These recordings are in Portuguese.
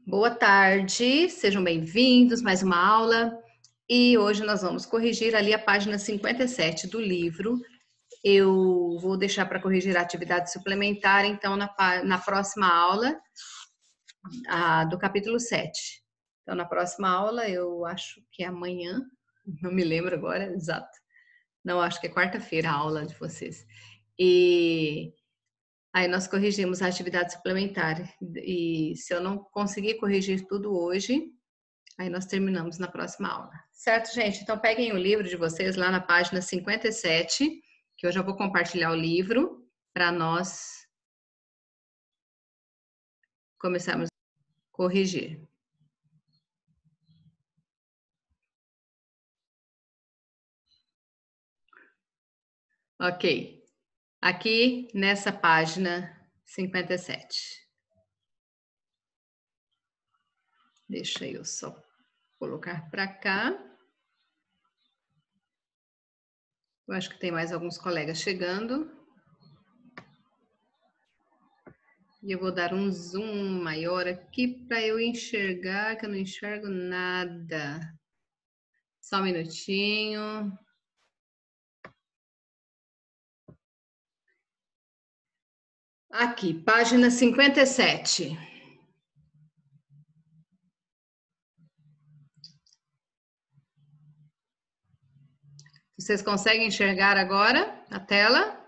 Boa tarde, sejam bem-vindos, mais uma aula. E hoje nós vamos corrigir ali a página 57 do livro. Eu vou deixar para corrigir a atividade suplementar, então, na próxima aula, do capítulo 7. Então, na próxima aula, eu acho que é amanhã, não me lembro agora, exato. Não, acho que é quarta-feira a aula de vocês. E aí nós corrigimos a atividade suplementar. E se eu não conseguir corrigir tudo hoje, aí nós terminamos na próxima aula. Certo, gente? Então peguem o livro de vocês lá na página 57, que eu já vou compartilhar o livro para nós começarmos a corrigir. Ok. Aqui nessa página 57. Deixa eu só colocar para cá. Eu acho que tem mais alguns colegas chegando. E eu vou dar um zoom maior aqui para eu enxergar, que eu não enxergo nada. Só um minutinho. Aqui, página 57. Vocês conseguem enxergar agora a tela?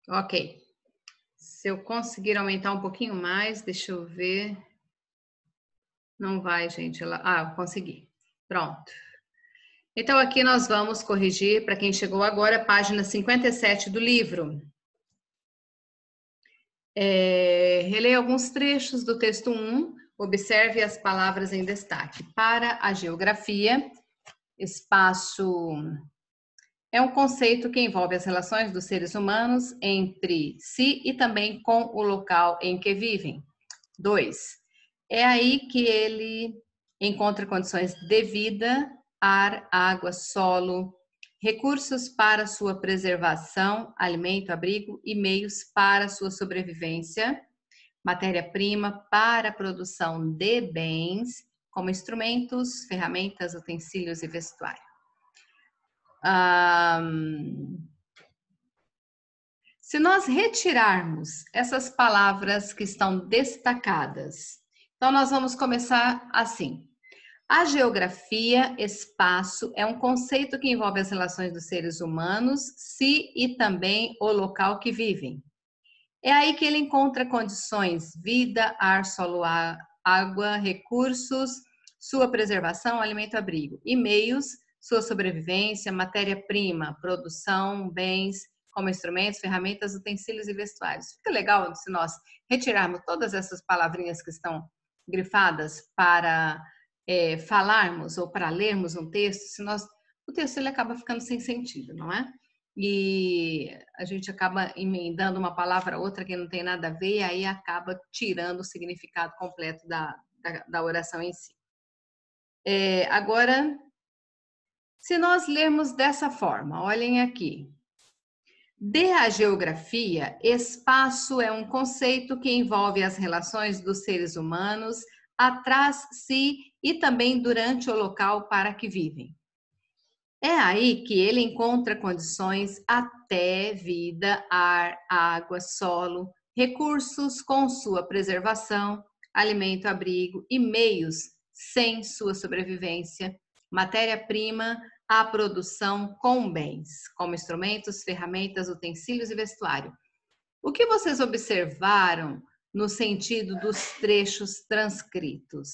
Ok. Se eu conseguir aumentar um pouquinho mais, deixa eu ver. Não vai, gente. Eu consegui. Pronto. Então, aqui nós vamos corrigir, para quem chegou agora, a página 57 do livro. Releia alguns trechos do texto 1. Observe as palavras em destaque. Para a geografia, espaço é um conceito que envolve as relações dos seres humanos entre si e também com o local em que vivem. 2. É aí que ele encontra condições de vida, ar, água, solo, recursos para sua preservação, alimento, abrigo e meios para sua sobrevivência, matéria-prima para a produção de bens, como instrumentos, ferramentas, utensílios e vestuário. Se nós retirarmos essas palavras que estão destacadas, então nós vamos começar assim. A geografia, espaço, é um conceito que envolve as relações dos seres humanos, si e também o local que vivem. É aí que ele encontra condições, vida, ar, solo, água, recursos, sua preservação, alimento, abrigo, e meios, sua sobrevivência, matéria-prima, produção, bens, como instrumentos, ferramentas, utensílios e vestuários. Fica legal se nós retirarmos todas essas palavrinhas que estão grifadas para falarmos ou para lermos um texto, o texto ele acaba ficando sem sentido, não é? E a gente acaba emendando uma palavra a outra que não tem nada a ver, e aí acaba tirando o significado completo da oração em si. Agora, se nós lermos dessa forma, olhem aqui. De a geografia, espaço é um conceito que envolve as relações dos seres humanos atrás, si e também durante o local para que vivem. É aí que ele encontra condições até vida, ar, água, solo, recursos com sua preservação, alimento, abrigo e meios sem sua sobrevivência, matéria-prima, a produção com bens, como instrumentos, ferramentas, utensílios e vestuário. O que vocês observaram no sentido dos trechos transcritos?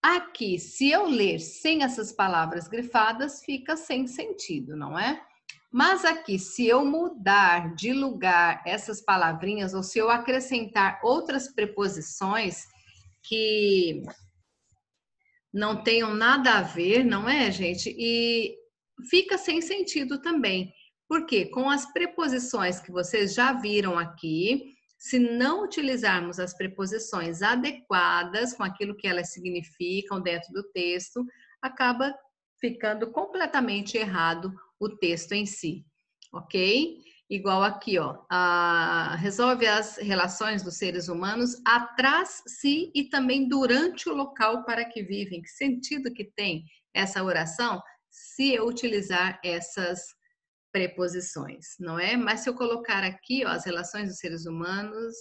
Aqui, se eu ler sem essas palavras grifadas, fica sem sentido, não é? Mas aqui, se eu mudar de lugar essas palavrinhas, ou se eu acrescentar outras preposições que não tenham nada a ver, não é, gente? E fica sem sentido também. Porque com as preposições que vocês já viram aqui, se não utilizarmos as preposições adequadas com aquilo que elas significam dentro do texto, acaba ficando completamente errado o texto em si, ok? Igual aqui, ó, resolve as relações dos seres humanos atrás, si e também durante o local para que vivem. Que sentido que tem essa oração se eu utilizar essas preposições, não é? Mas se eu colocar aqui, ó, as relações dos seres humanos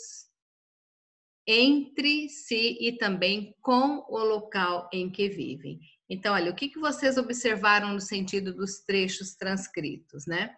entre si e também com o local em que vivem. Então, olha, o que vocês observaram no sentido dos trechos transcritos, né?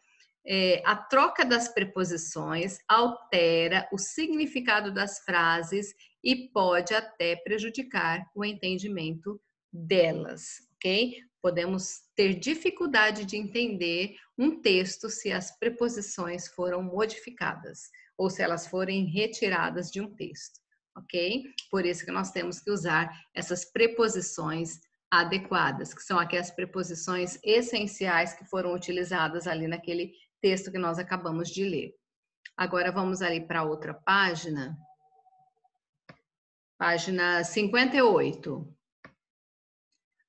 A troca das preposições altera o significado das frases e pode até prejudicar o entendimento delas, ok? Podemos ter dificuldade de entender um texto se as preposições foram modificadas ou se elas forem retiradas de um texto, ok? Por isso que nós temos que usar essas preposições adequadas, que são aquelas preposições essenciais que foram utilizadas ali naquele texto que nós acabamos de ler. Agora vamos ali para outra página. Página 58.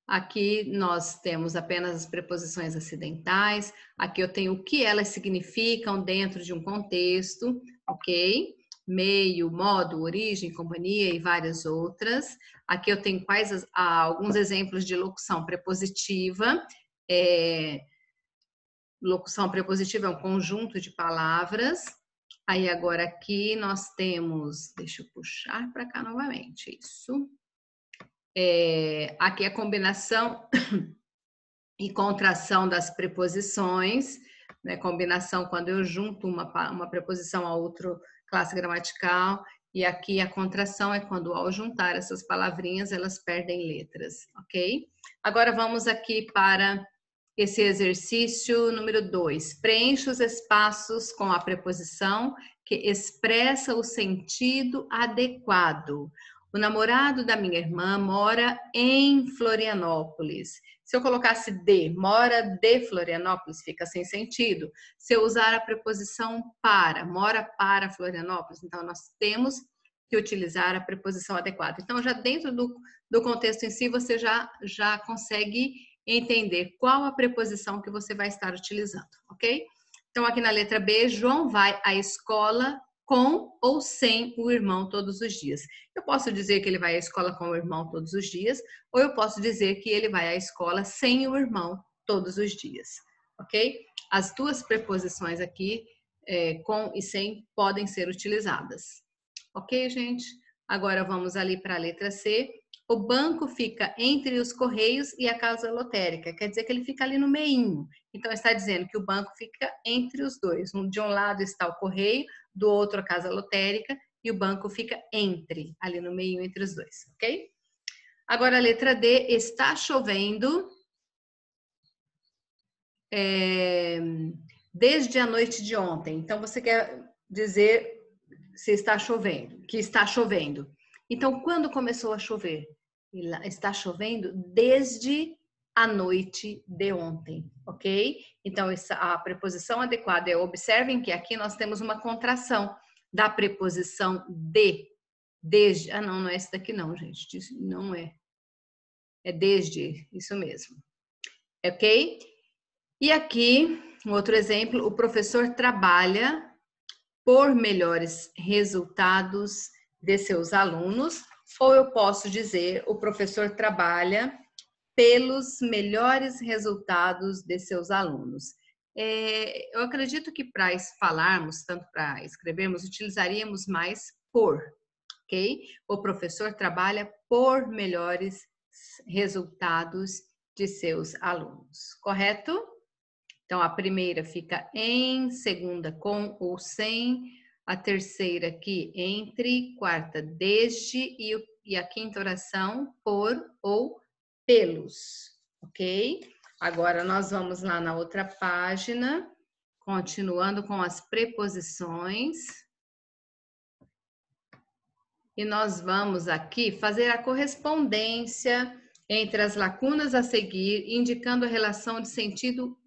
Aqui nós temos apenas as preposições acidentais. Aqui eu tenho o que elas significam dentro de um contexto, ok? Meio, modo, origem, companhia e várias outras. Aqui eu tenho alguns exemplos de locução prepositiva. Locução prepositiva é um conjunto de palavras. Aí agora aqui nós temos, deixa eu puxar para cá novamente, isso. Aqui a combinação e contração das preposições, né? Combinação quando eu junto uma preposição a outra classe gramatical, e aqui a contração é quando ao juntar essas palavrinhas elas perdem letras, ok? Agora vamos aqui para esse exercício número 2. Preencha os espaços com a preposição que expressa o sentido adequado. O namorado da minha irmã mora em Florianópolis. Se eu colocasse mora de Florianópolis, fica sem sentido. Se eu usar a preposição para, mora para Florianópolis, então nós temos que utilizar a preposição adequada. Então, já dentro do contexto em si, você já consegue entender qual a preposição que você vai estar utilizando, ok? Então, aqui na letra B, João vai à escola com ou sem o irmão todos os dias. Eu posso dizer que ele vai à escola com o irmão todos os dias, ou eu posso dizer que ele vai à escola sem o irmão todos os dias, ok? As duas preposições aqui, com e sem, podem ser utilizadas. Ok, gente? Agora vamos ali para a letra C. O banco fica entre os Correios e a casa lotérica. Quer dizer que ele fica ali no meinho. Então, está dizendo que o banco fica entre os dois. De um lado está o Correio, do outro a casa lotérica, e o banco fica ali no meio entre os dois, ok? Agora a letra D, está chovendo desde a noite de ontem. Então, você quer dizer se está chovendo, que está chovendo. Então, quando começou a chover? Está chovendo desde a noite de ontem, ok? Então, a preposição adequada é, observem que aqui nós temos uma contração da preposição desde. Ah, não é esse daqui não, gente, não é. É desde, isso mesmo, ok? E aqui, um outro exemplo, o professor trabalha por melhores resultados de seus alunos, ou eu posso dizer, o professor trabalha pelos melhores resultados de seus alunos. Eu acredito que para falarmos, tanto para escrevermos, utilizaríamos mais por, ok? O professor trabalha por melhores resultados de seus alunos, correto? Então, a primeira fica em, segunda com ou sem, a terceira aqui entre, quarta desde e a quinta oração por ou pelos, ok? Agora, nós vamos lá na outra página, continuando com as preposições. E nós vamos aqui fazer a correspondência entre as lacunas a seguir, indicando a relação de sentido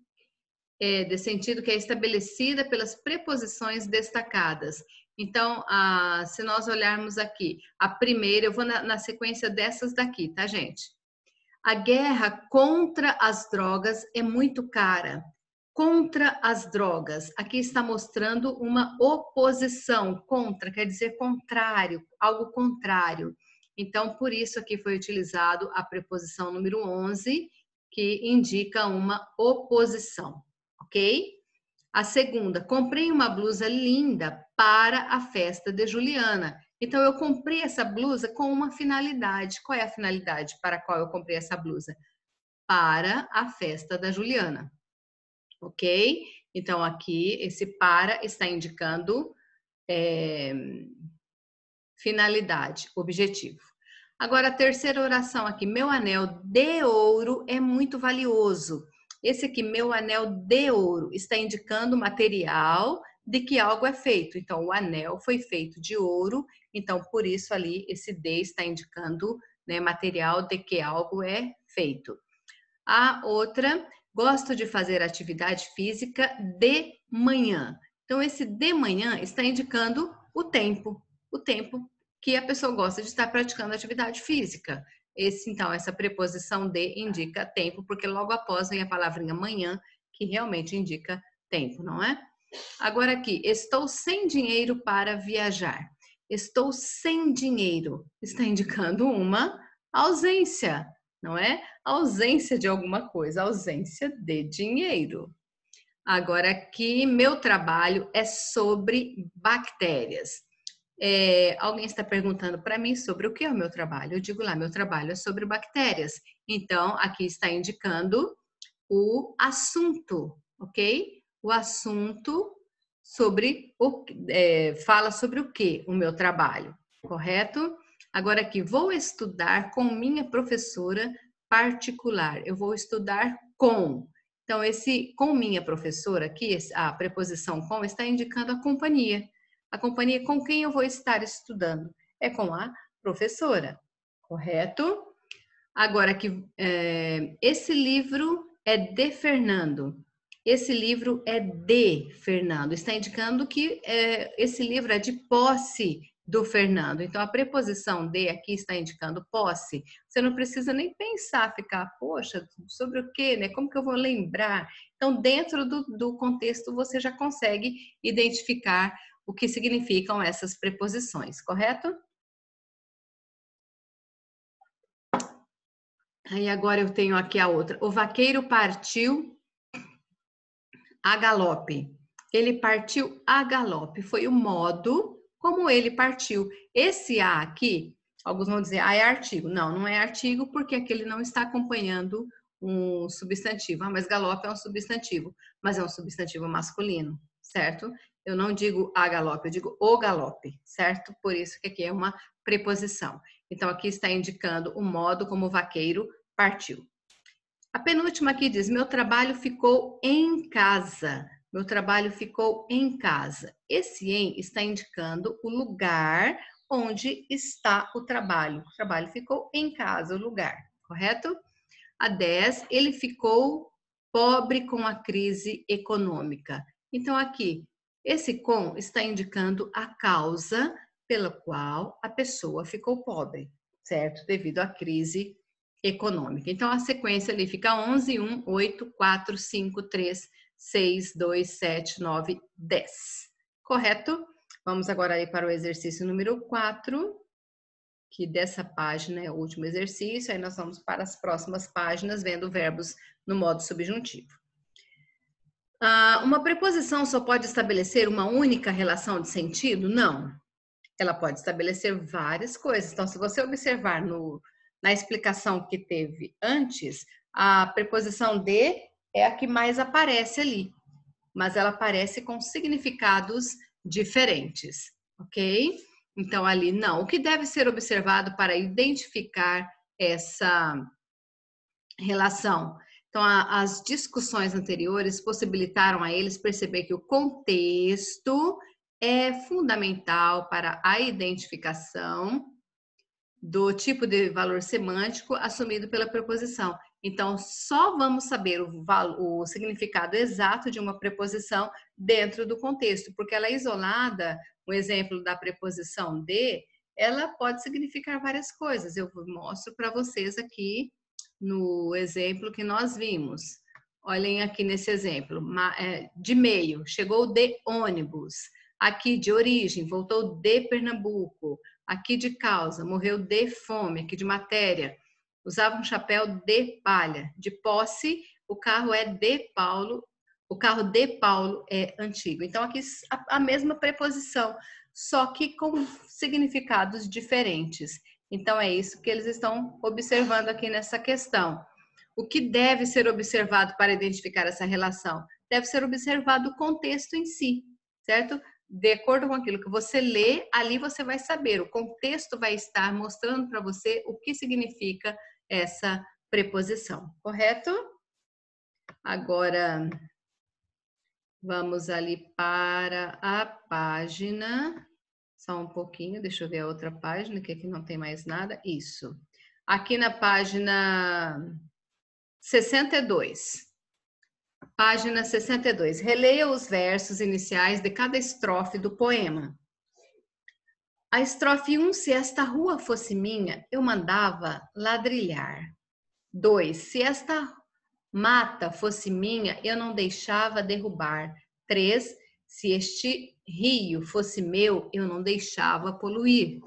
que é estabelecida pelas preposições destacadas. Então, se nós olharmos aqui, a primeira, eu vou na sequência dessas daqui, tá, gente? A guerra contra as drogas é muito cara. contra as drogas. Aqui está mostrando uma oposição. Contra quer dizer contrário, algo contrário. Então, por isso aqui foi utilizado a preposição número 11, que indica uma oposição, ok? A segunda, comprei uma blusa linda para a festa de Juliana. Então, eu comprei essa blusa com uma finalidade. Qual é a finalidade para a qual eu comprei essa blusa? Para a festa da Juliana, ok? Então, aqui, esse para está indicando finalidade, objetivo. Agora, a terceira oração aqui, meu anel de ouro é muito valioso. Esse aqui, meu anel de ouro, está indicando o material de que algo é feito. Então, o anel foi feito de ouro, então, por isso ali, esse de está indicando, né, material de que algo é feito. A outra, gosto de fazer atividade física de manhã. Então, esse de manhã está indicando o tempo que a pessoa gosta de estar praticando atividade física. Então, essa preposição de indica tempo, porque logo após vem a palavrinha manhã, que realmente indica tempo, não é? Agora aqui, estou sem dinheiro para viajar. Estou sem dinheiro, está indicando uma ausência, não é? Ausência de alguma coisa, ausência de dinheiro. Agora aqui, meu trabalho é sobre bactérias. Alguém está perguntando para mim sobre o que é o meu trabalho. Eu digo lá, meu trabalho é sobre bactérias. Então, aqui está indicando o assunto, ok? O assunto sobre fala sobre o que? O meu trabalho, correto? Agora aqui, vou estudar com minha professora particular. Eu vou estudar com. Então, esse com minha professora aqui, a preposição com, está indicando a companhia. A companhia com quem eu vou estar estudando é com a professora, correto? Agora que esse livro é de Fernando. Esse livro é de Fernando. Está indicando que esse livro é de posse do Fernando. Então, a preposição de aqui está indicando posse. Você não precisa nem pensar, ficar, poxa, sobre o quê, né? Como que eu vou lembrar? Então, dentro do contexto, você já consegue identificar o que significam essas preposições, correto? Aí agora eu tenho aqui a outra. O vaqueiro partiu a galope. Ele partiu a galope. Foi o modo como ele partiu. Esse a aqui, alguns vão dizer, é artigo. Não, não é artigo porque aqui ele não está acompanhando um substantivo. Mas galope é um substantivo, mas é um substantivo masculino, certo? Eu não digo a galope, eu digo o galope, certo? Por isso que aqui é uma preposição. Então, aqui está indicando o modo como o vaqueiro partiu. A penúltima aqui diz: meu trabalho ficou em casa. Meu trabalho ficou em casa. Esse em está indicando o lugar onde está o trabalho. O trabalho ficou em casa, o lugar, correto? A 10, ele ficou pobre com a crise econômica. Então, aqui, esse com está indicando a causa pela qual a pessoa ficou pobre, certo? Devido à crise econômica. Então, a sequência ali fica 11, 1, 8, 4, 5, 3, 6, 2, 7, 9, 10. Correto? Vamos agora aí para o exercício número 4, que dessa página é o último exercício. Aí nós vamos para as próximas páginas, vendo verbos no modo subjuntivo. Uma preposição só pode estabelecer uma única relação de sentido? Não. Ela pode estabelecer várias coisas. Então, se você observar na explicação que teve antes, a preposição de é a que mais aparece ali, mas ela aparece com significados diferentes, ok? Então, ali não. O que deve ser observado para identificar essa relação? Então, as discussões anteriores possibilitaram a eles perceber que o contexto é fundamental para a identificação do tipo de valor semântico assumido pela preposição. Então, só vamos saber o significado exato de uma preposição dentro do contexto, porque ela é isolada, o exemplo da preposição de, ela pode significar várias coisas. Eu mostro para vocês aqui no exemplo que nós vimos. Olhem aqui nesse exemplo, de meio, chegou de ônibus. Aqui de origem, voltou de Pernambuco. Aqui de causa, morreu de fome. Aqui de matéria, usava um chapéu de palha. De posse, o carro é de Paulo. O carro de Paulo é antigo. Então, aqui a mesma preposição, só que com significados diferentes. Então, é isso que eles estão observando aqui nessa questão. O que deve ser observado para identificar essa relação? Deve ser observado o contexto em si, certo? De acordo com aquilo que você lê, ali você vai saber. O contexto vai estar mostrando para você o que significa essa preposição, correto? Agora, vamos ali para a página. Só um pouquinho, deixa eu ver a outra página, que aqui não tem mais nada. Isso. Aqui na página 62. Página 62. Releia os versos iniciais de cada estrofe do poema. A estrofe 1, se esta rua fosse minha, eu mandava ladrilhar. 2, se esta mata fosse minha, eu não deixava derrubar. 3, se este rio fosse meu, eu não deixava poluir.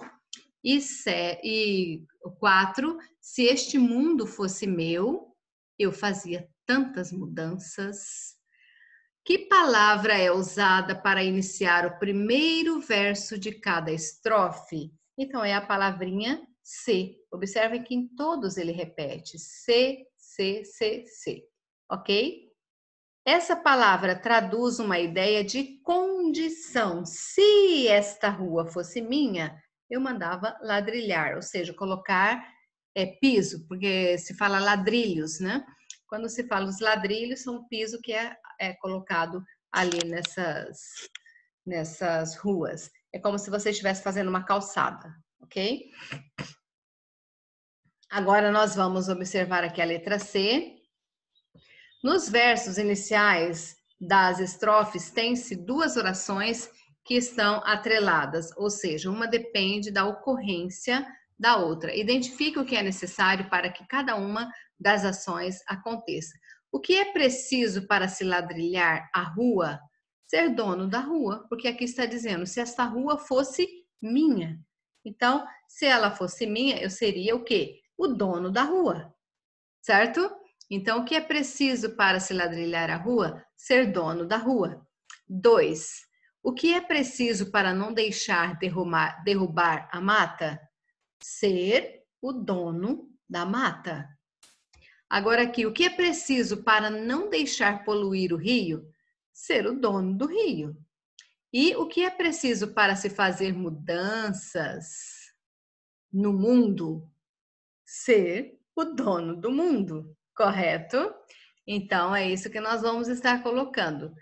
E 4, se este mundo fosse meu, eu fazia tantas mudanças. Que palavra é usada para iniciar o primeiro verso de cada estrofe? Então, é a palavrinha se. Observem que em todos ele repete se, ok? Essa palavra traduz uma ideia de condição. Se esta rua fosse minha, eu mandava ladrilhar, ou seja, colocar piso, porque se fala ladrilhos, né? Quando se fala os ladrilhos, são o piso que é colocado ali nessas ruas. É como se você estivesse fazendo uma calçada, ok? Agora nós vamos observar aqui a letra C. Nos versos iniciais das estrofes, tem-se duas orações que estão atreladas, ou seja, uma depende da ocorrência da outra. Identifique o que é necessário para que cada uma das ações aconteça. O que é preciso para se ladrilhar a rua? Ser dono da rua, porque aqui está dizendo, se esta rua fosse minha. Então, se ela fosse minha, eu seria o quê? O dono da rua, certo? Então, o que é preciso para se ladrilhar a rua? Ser dono da rua. 2. O que é preciso para não deixar derrubar a mata? Ser o dono da mata. Agora aqui, o que é preciso para não deixar poluir o rio? Ser o dono do rio. E o que é preciso para se fazer mudanças no mundo? Ser o dono do mundo, correto? Então, é isso que nós vamos estar colocando.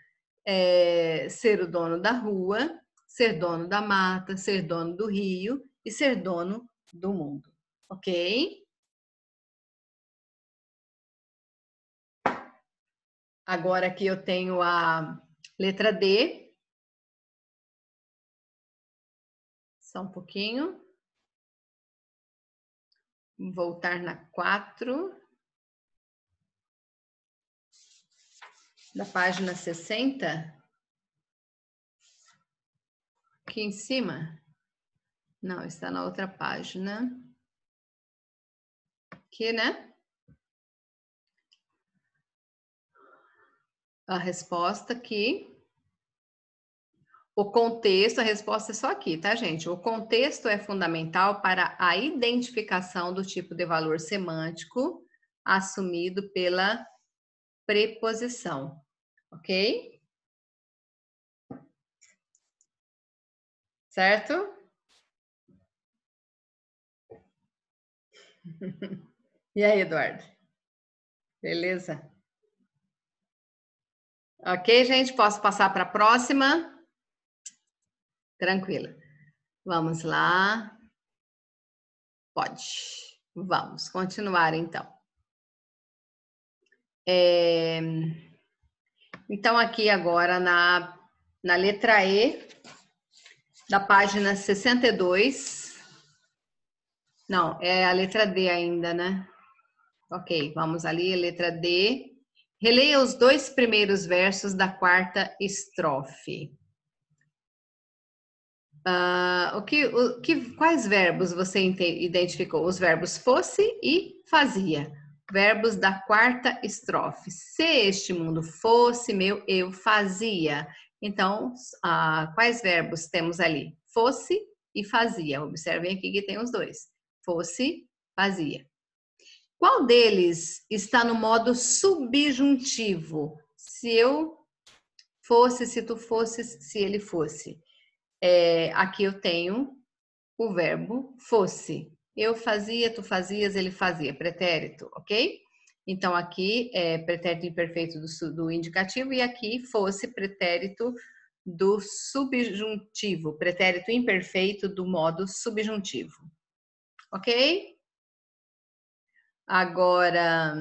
Ser o dono da rua, ser dono da mata, ser dono do rio e ser dono do mundo, ok? Agora aqui eu tenho a letra D. Só um pouquinho. Voltar na 4. Da página 60. Aqui em cima. Não, está na outra página. Aqui, né? A resposta aqui. O contexto, a resposta é só aqui, tá, gente? O contexto é fundamental para a identificação do tipo de valor semântico assumido pela preposição, ok? Certo? E aí, Eduardo? Beleza? Ok, gente? Posso passar para a próxima? Tranquila. Vamos lá. Pode. Vamos continuar, então. Então, aqui agora na letra E, da página 62. Não, é a letra D ainda, né? Ok, vamos ali, a letra D. Releia os 2 primeiros versos da 4ª estrofe. Quais verbos você identificou? Os verbos fosse e fazia. Verbos da 4ª estrofe. Se este mundo fosse meu, eu fazia. Então, quais verbos temos ali? Fosse e fazia. Observem aqui que tem os 2. Fosse, fazia. Qual deles está no modo subjuntivo? Se eu fosse, se tu fosses, se ele fosse. Aqui eu tenho o verbo fosse. Eu fazia, tu fazias, ele fazia. Pretérito, ok? Então, aqui é pretérito imperfeito do indicativo e aqui fosse pretérito do subjuntivo. Pretérito imperfeito do modo subjuntivo. Ok? Agora,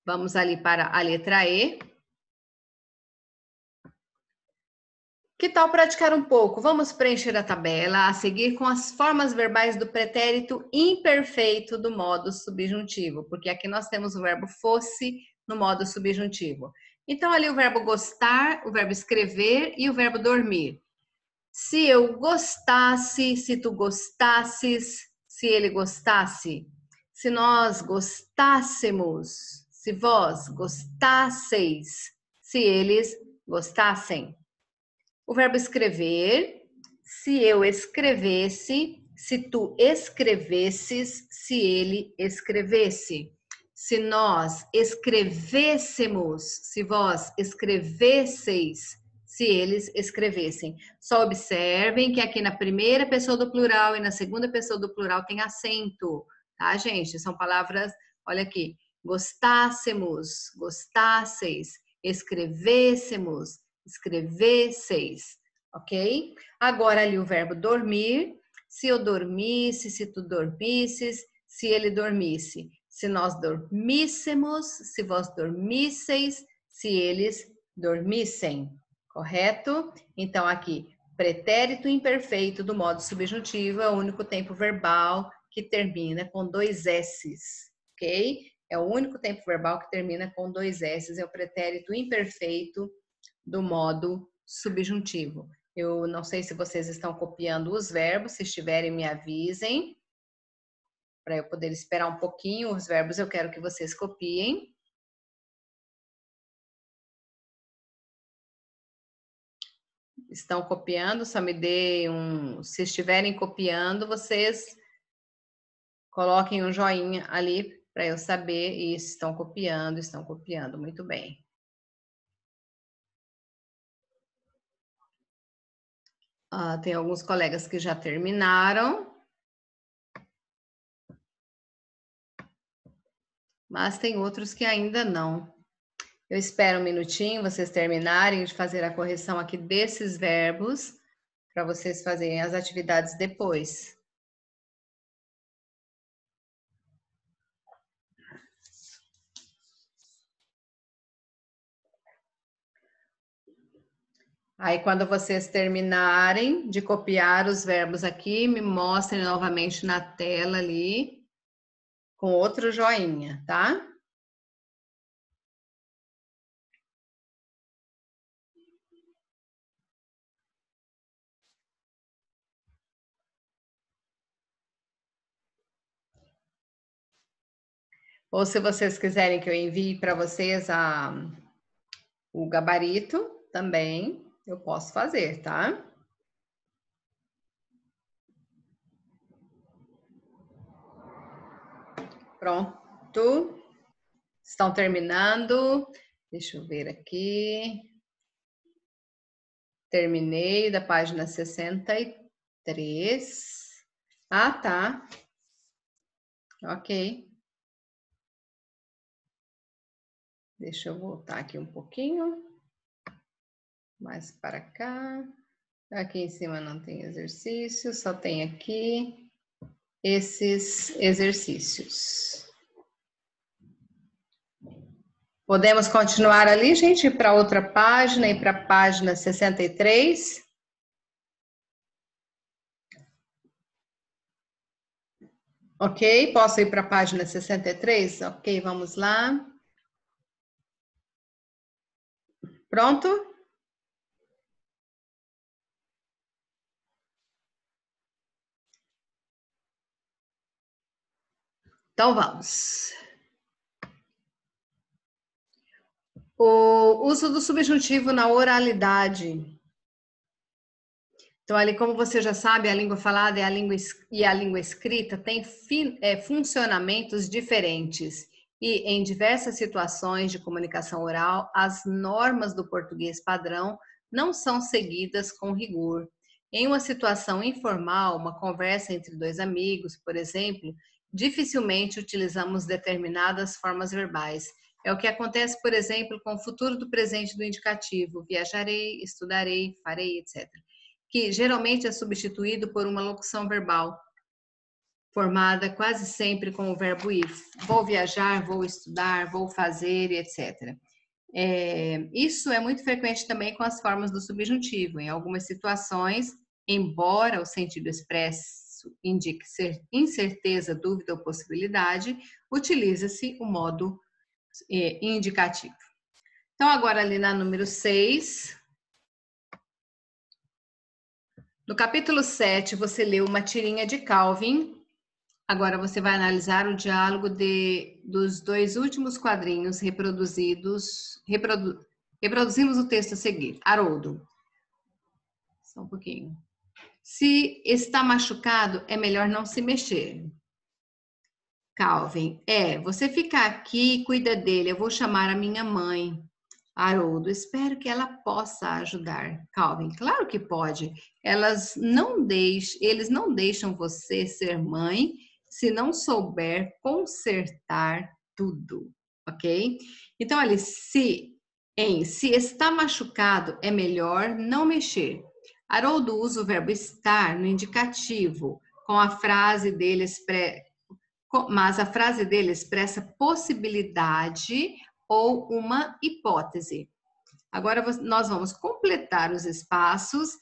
vamos ali para a letra E. Que tal praticar um pouco? Vamos preencher a tabela a seguir com as formas verbais do pretérito imperfeito do modo subjuntivo, porque aqui nós temos o verbo fosse no modo subjuntivo. Então, ali o verbo gostar, o verbo escrever e o verbo dormir. Se eu gostasse, se tu gostasses, se ele gostasse, se nós gostássemos, se vós gostasseis, se eles gostassem. O verbo escrever, se eu escrevesse, se tu escrevesses, se ele escrevesse. Se nós escrevêssemos, se vós escrevesseis, se eles escrevessem. Só observem que aqui na primeira pessoa do plural e na segunda pessoa do plural tem acento, tá, gente? São palavras, olha aqui, gostássemos, gostasseis, escrevêssemos, escrevesseis, ok? Agora ali o verbo dormir, se eu dormisse, se tu dormisses, se ele dormisse. Se nós dormíssemos, se vós dormisseis, se eles dormissem, correto? Então aqui, pretérito imperfeito do modo subjuntivo é o único tempo verbal que termina com 2 S's, ok? É o único tempo verbal que termina com 2 S's, é o pretérito imperfeito do modo subjuntivo. Eu não sei se vocês estão copiando os verbos, se estiverem me avisem, para eu poder esperar um pouquinho. Os verbos eu quero que vocês copiem. Estão copiando? Só me dê um... Se estiverem copiando, vocês coloquem um joinha ali para eu saber. Isso, estão copiando, muito bem. Tem alguns colegas que já terminaram. Mas tem outros que ainda não. Eu espero um minutinho, vocês terminarem de fazer a correção aqui desses verbos, para vocês fazerem as atividades depois. Aí, quando vocês terminarem de copiar os verbos aqui, me mostrem novamente na tela ali, com outro joinha, tá? Ou se vocês quiserem que eu envie para vocês o gabarito, também eu posso fazer, tá? Pronto. Estão terminando. Deixa eu ver aqui. Terminei da página 63. Ah, tá. Ok. Deixa eu voltar aqui um pouquinho. Mais para cá. Aqui em cima não tem exercício, só tem aqui esses exercícios. Podemos continuar ali, gente, para outra página e para a página 63. Ok, posso ir para a página 63? Ok, vamos lá. Pronto? Então vamos. O uso do subjuntivo na oralidade. Então, ali, como você já sabe, a língua falada e a língua escrita têm funcionamentos diferentes. E em diversas situações de comunicação oral, as normas do português padrão não são seguidas com rigor. Em uma situação informal, uma conversa entre dois amigos, por exemplo, dificilmente utilizamos determinadas formas verbais. É o que acontece, por exemplo, com o futuro do presente do indicativo: viajarei, estudarei, farei, etc., que geralmente é substituído por uma locução verbal, formada quase sempre com o verbo ir. Vou viajar, vou estudar, vou fazer, etc. Isso é muito frequente também com as formas do subjuntivo. Em algumas situações, embora o sentido expresso indique ser incerteza, dúvida ou possibilidade, utiliza-se o modo indicativo. Então, agora ali na número 6, no capítulo 7, você leu uma tirinha de Calvin. Agora você vai analisar o diálogo dos dois últimos quadrinhos reproduzidos. Reproduzimos o texto a seguir. Haroldo. Só um pouquinho. Se está machucado, é melhor não se mexer. Calvin. Você fica aqui e cuida dele. Eu vou chamar a minha mãe. Haroldo, espero que ela possa ajudar. Calvin, claro que pode. Eles não deixam você ser mãe se não souber consertar tudo, ok? Então, olha, se está machucado, é melhor não mexer. Haroldo usa o verbo estar no indicativo, mas a frase dele expressa possibilidade ou uma hipótese. Agora nós vamos completar os espaços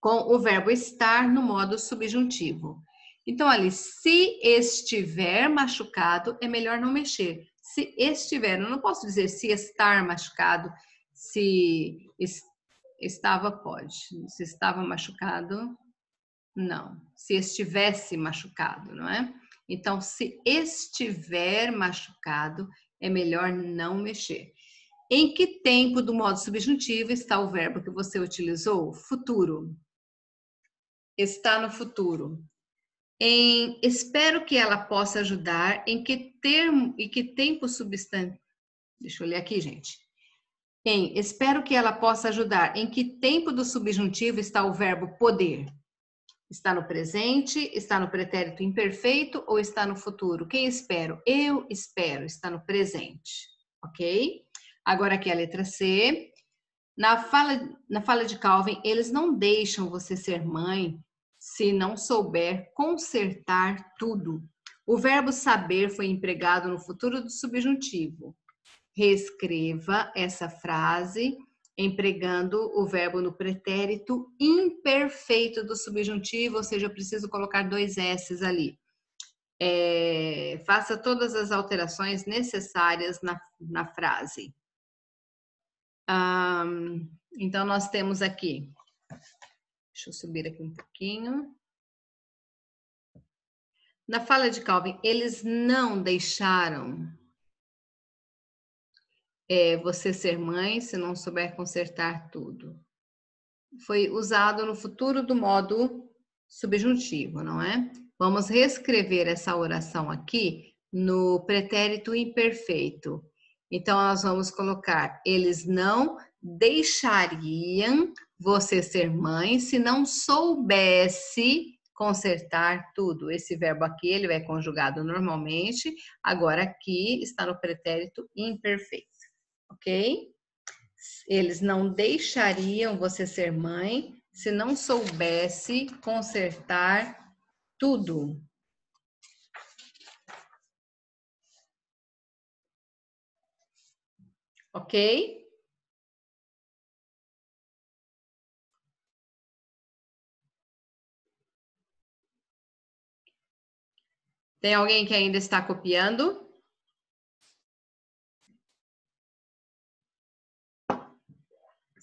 com o verbo estar no modo subjuntivo. Então, ali, se estiver machucado, é melhor não mexer. Se estiver, eu não posso dizer se estar machucado, se estava, pode. Se estava machucado, não. Se estivesse machucado, não é? Então, se estiver machucado, é melhor não mexer. Em que tempo do modo subjuntivo está o verbo que você utilizou? Futuro. Está no futuro. Espero que ela possa ajudar. Em que termo e que tempo substantivo? Deixa eu ler aqui, gente. Espero que ela possa ajudar. Em que tempo do subjuntivo está o verbo poder? Está no presente, está no pretérito imperfeito ou está no futuro? Quem espero? Eu espero, está no presente, ok? Agora aqui a letra C. Na fala de Calvin, eles não deixam você ser mãe se não souber consertar tudo. O verbo saber foi empregado no futuro do subjuntivo. Reescreva essa frase empregando o verbo no pretérito imperfeito do subjuntivo, ou seja, eu preciso colocar 2 S's ali. Faça todas as alterações necessárias na frase. Então, nós temos aqui, deixa eu subir aqui um pouquinho. Na fala de Calvin, eles não deixaram você ser mãe se não souber consertar tudo. Foi usado no futuro do modo subjuntivo, não é? Vamos reescrever essa oração aqui no pretérito imperfeito. Então, nós vamos colocar: eles não deixariam você ser mãe se não soubesse consertar tudo. Esse verbo aqui, ele é conjugado normalmente, agora aqui está no pretérito imperfeito, ok? Eles não deixariam você ser mãe se não soubesse consertar tudo. Ok? Tem alguém que ainda está copiando?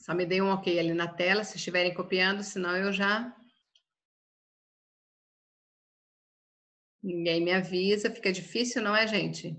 Só me dê um ok ali na tela, se estiverem copiando, senão eu já... Ninguém me avisa, fica difícil, não é, gente?